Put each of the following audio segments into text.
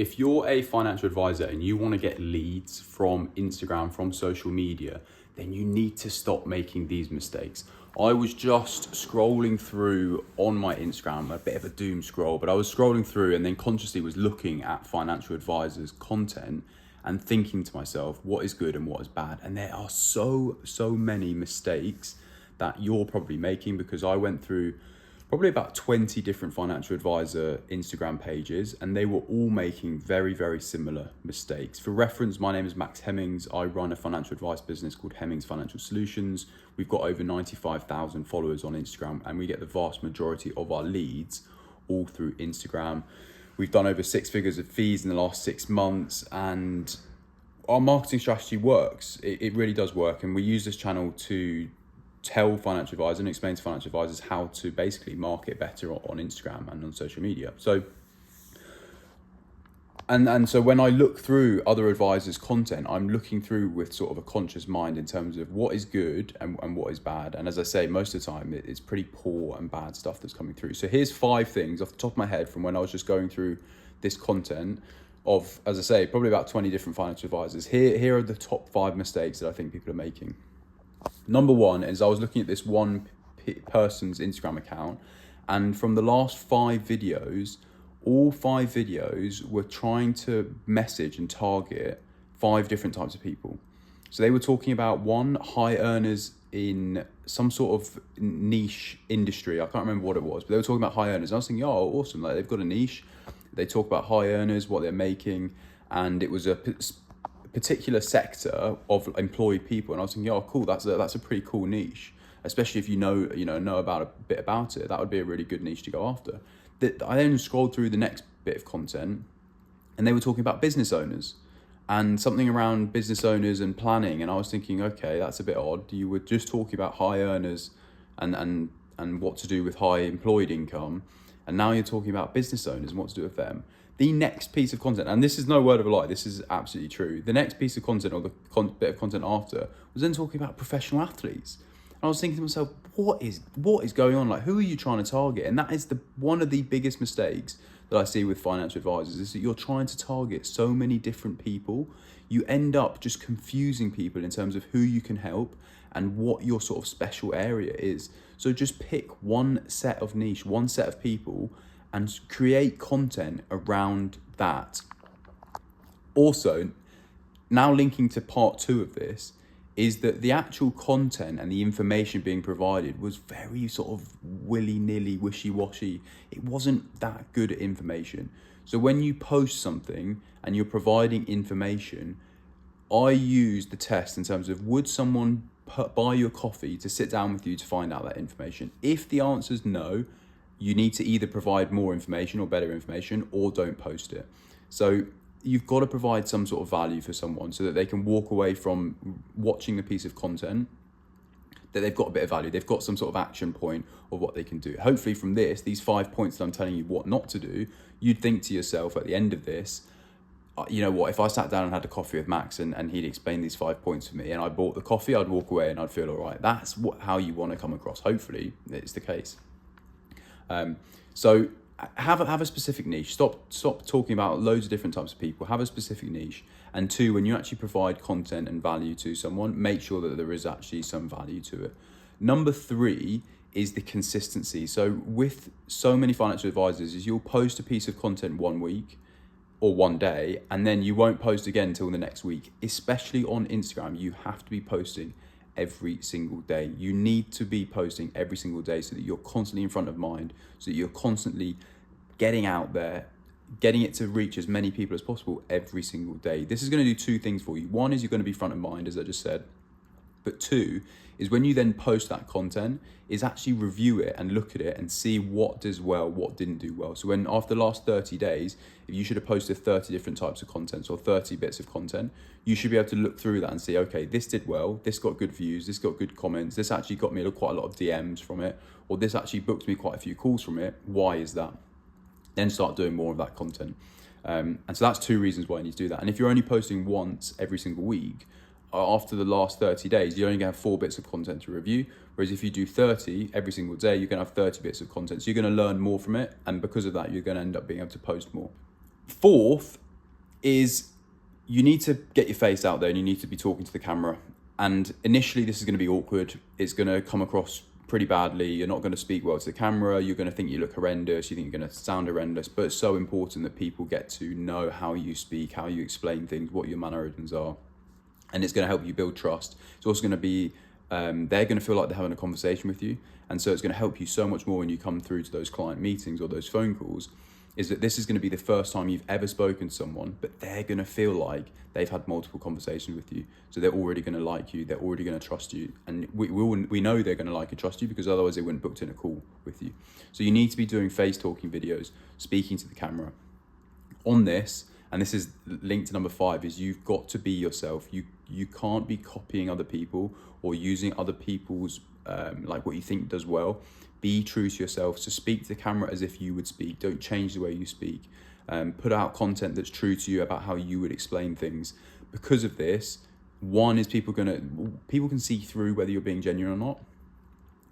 if you're a financial advisor and you want to get leads from Instagram, from social media, then you need to stop making these mistakes. I was just scrolling through on my Instagram, a bit of a doom scroll, but I was scrolling through and then consciously was looking at financial advisors' content and thinking to myself, what is good and what is bad? And there are so many mistakes that you're probably making, because I went through probably about 20 different financial advisor Instagram pages, and they were all making very similar mistakes. For reference, my name is Max Hemmings. I run a financial advice business called Hemmings Financial Solutions. We've got over 95,000 followers on Instagram, and we get the vast majority of our leads all through Instagram. We've done over 6 figures of fees in the last 6 months, and our marketing strategy works. It really does work, and we use this channel to tell financial advisors and explain to financial advisors how to basically market better on Instagram and on social media. So, and so when I look through other advisors' content, I'm looking through with sort of a conscious mind in terms of what is good and what is bad. And as I say, most of the time it's pretty poor and bad stuff that's coming through. So here's 5 things off the top of my head from when I was just going through this content of, as I say, probably about 20 different financial advisors. Here are the top 5 mistakes that I think people are making. Number 1 is I was looking at this one person's Instagram account, and from the last 5 videos, all 5 videos were trying to message and target 5 different types of people. So they were talking about, 1, high earners in some sort of niche industry. I can't remember what it was, but they were talking about high earners. I was thinking, oh, awesome, like they've got a niche. They talk about high earners, what they're making, and it was a particular sector of employed people, and I was thinking, oh, cool, that's a pretty cool niche, especially if you know about a bit about it. That would be a really good niche to go after. I then scrolled through the next bit of content, and they were talking about business owners and something around business owners and planning, and I was thinking, okay, that's a bit odd. You were just talking about high earners and what to do with high employed income, and now you're talking about business owners and what to do with them. The next piece of content, and this is no word of a lie, this is absolutely true. The next piece of content, or the bit of content after, was then talking about professional athletes. And I was thinking to myself, what is going on? Like, who are you trying to target? And that is one of the biggest mistakes that I see with financial advisors, is that you're trying to target so many different people. You end up just confusing people in terms of who you can help and what your sort of special area is. So just pick one set of niche, one set of people, and create content around that. Also, now linking to part 2 of this, is that the actual content and the information being provided was very sort of willy-nilly, wishy-washy. It wasn't that good information. So when you post something and you're providing information, I use the test in terms of, would someone buy your coffee to sit down with you to find out that information? If the answer is no, you need to either provide more information or better information, or don't post it. So you've got to provide some sort of value for someone so that they can walk away from watching a piece of content that they've got a bit of value. They've got some sort of action point of what they can do. Hopefully from these 5 points that I'm telling you what not to do, you'd think to yourself at the end of this, you know what, if I sat down and had a coffee with Max and he'd explain these 5 points to me and I bought the coffee, I'd walk away and I'd feel all right. That's how you want to come across. Hopefully it's the case. So have a specific niche. Stop talking about loads of different types of people. Have a specific niche. And 2, when you actually provide content and value to someone, make sure that there is actually some value to it. Number 3 is the consistency. So with so many financial advisors, is you'll post a piece of content one week or one day, and then you won't post again until the next week. Especially on Instagram, you have to be posting every single day. You need to be posting every single day so that you're constantly in front of mind, so that you're constantly getting out there, getting it to reach as many people as possible every single day. This is going to do 2 things for you. 1 is you're going to be front of mind, as I just said. But 2 is when you then post that content, is actually review it and look at it and see what does well, what didn't do well. So when after the last 30 days, if you should have posted 30 different types of content or 30 bits of content, you should be able to look through that and see, okay, this did well, this got good views, this got good comments, this actually got me quite a lot of DMs from it, or this actually booked me quite a few calls from it. Why is that? Then start doing more of that content. And so that's 2 reasons why you need to do that. And if you're only posting once every single week, after the last 30 days, you're only going to have 4 bits of content to review. Whereas if you do 30 every single day, you're going to have 30 bits of content. So you're going to learn more from it. And because of that, you're going to end up being able to post more. 4th is you need to get your face out there and you need to be talking to the camera. And initially this is going to be awkward. It's going to come across pretty badly. You're not going to speak well to the camera. You're going to think you look horrendous. You think you're going to sound horrendous. But it's so important that people get to know how you speak, how you explain things, what your mannerisms are. And it's going to help you build trust. It's also going to be, they're going to feel like they're having a conversation with you. And so it's going to help you so much more when you come through to those client meetings or those phone calls, is that this is going to be the first time you've ever spoken to someone, but they're going to feel like they've had multiple conversations with you. So they're already going to like you. They're already going to trust you. And we know they're going to like and trust you, because otherwise they wouldn't booked in a call with you. So you need to be doing face talking videos, speaking to the camera on this. And this is linked to number 5, is you've got to be yourself. You can't be copying other people or using other people's, like what you think does well. Be true to yourself. So speak to the camera as if you would speak. Don't change the way you speak. Put out content that's true to you about how you would explain things. Because of this, one is people can see through whether you're being genuine or not.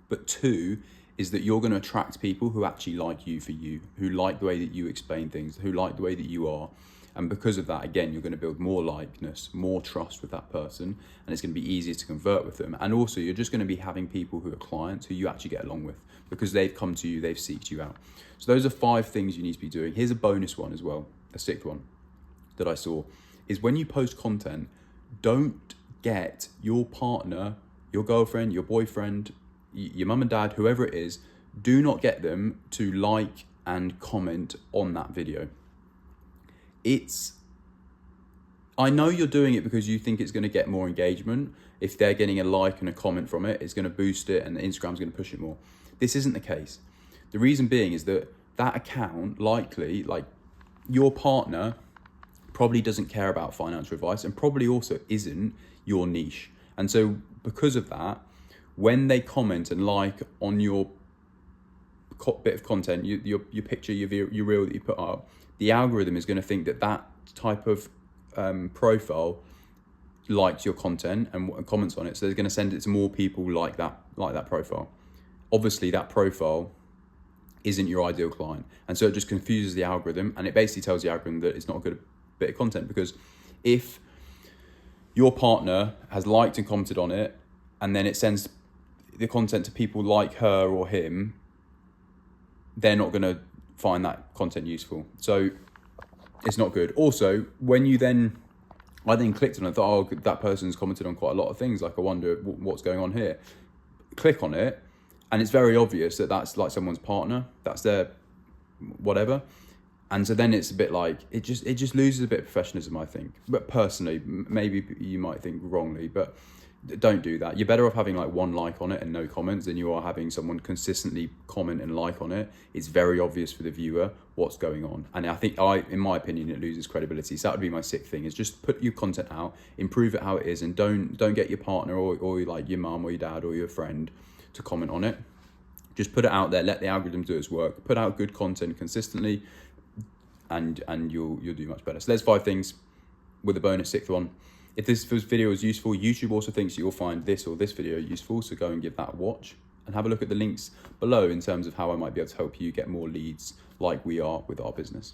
But 2 is that you're going to attract people who actually like you for you, who like the way that you explain things, who like the way that you are. And because of that, again, you're going to build more likeness, more trust with that person, and it's going to be easier to convert with them. And also, you're just going to be having people who are clients who you actually get along with, because they've come to you, they've seeked you out. So those are 5 things you need to be doing. Here's a bonus one as well, a 6th one that I saw, is when you post content, don't get your partner, your girlfriend, your boyfriend, your mum and dad, whoever it is, do not get them to like and comment on that video. I know you're doing it because you think it's going to get more engagement. If they're getting a like and a comment from it, it's going to boost it and Instagram's going to push it more. This isn't the case. The reason being is that account likely, like your partner, probably doesn't care about financial advice and probably also isn't your niche. And so because of that, when they comment and like on your bit of content, your picture, your reel that you put up, the algorithm is going to think that type of profile likes your content and comments on it. So they're going to send it to more people like that profile. Obviously, that profile isn't your ideal client. And so it just confuses the algorithm, and it basically tells the algorithm that it's not a good bit of content, because if your partner has liked and commented on it, and then it sends the content to people like her or him, they're not going to find that content useful. So it's not good. Also, when I then clicked on it and thought, oh, that person's commented on quite a lot of things. Like, I wonder what's going on here. Click on it, and it's very obvious that that's like someone's partner. That's their whatever. And so then it's a bit like, it just loses a bit of professionalism, I think. But personally, maybe you might think wrongly, but don't do that. You're better off having like 1 like on it and no comments than you are having someone consistently comment and like on it. It's very obvious for the viewer what's going on. And I think in my opinion, it loses credibility. So that would be my 6th thing, is just put your content out, improve it how it is, and don't get your partner or like your mum or your dad or your friend to comment on it. Just put it out there, let the algorithm do its work, put out good content consistently, and you'll do much better. So there's 5 things with a bonus 6th one. If this video is useful, YouTube also thinks you'll find this or this video useful, so go and give that a watch and have a look at the links below in terms of how I might be able to help you get more leads like we are with our business.